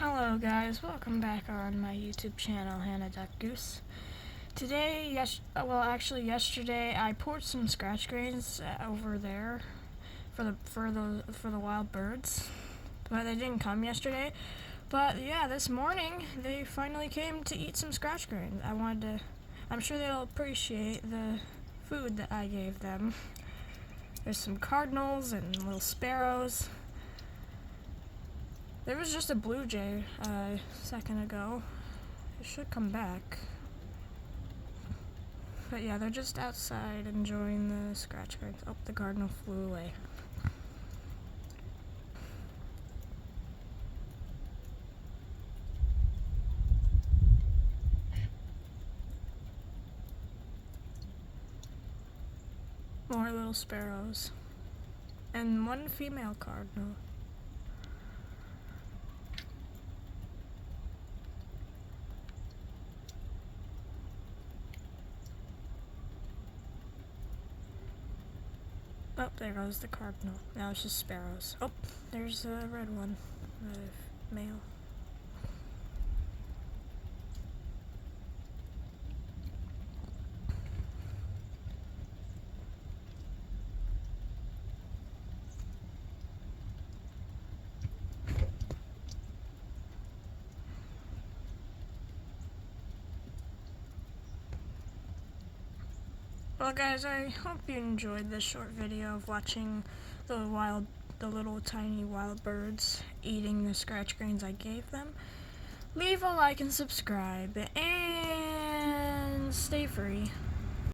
Hello guys, welcome back on my YouTube channel, Hannah Duck Goose. Today, yesterday I poured some scratch grains over there for the wild birds, but they didn't come yesterday. But yeah, this morning they finally came to eat some scratch grains. I'm sure they'll appreciate the food that I gave them. There's some cardinals and little sparrows. There was just a blue jay a second ago. It should come back. But yeah, they're just outside enjoying the scratch grains. Oh, the cardinal flew away. More little sparrows. And one female cardinal. Oh, there goes the cardinal. Now it's just sparrows. Oh, there's a red one. The male. Well guys, I hope you enjoyed this short video of watching the little tiny wild birds eating the scratch grains I gave them. Leave a like and subscribe, and stay free.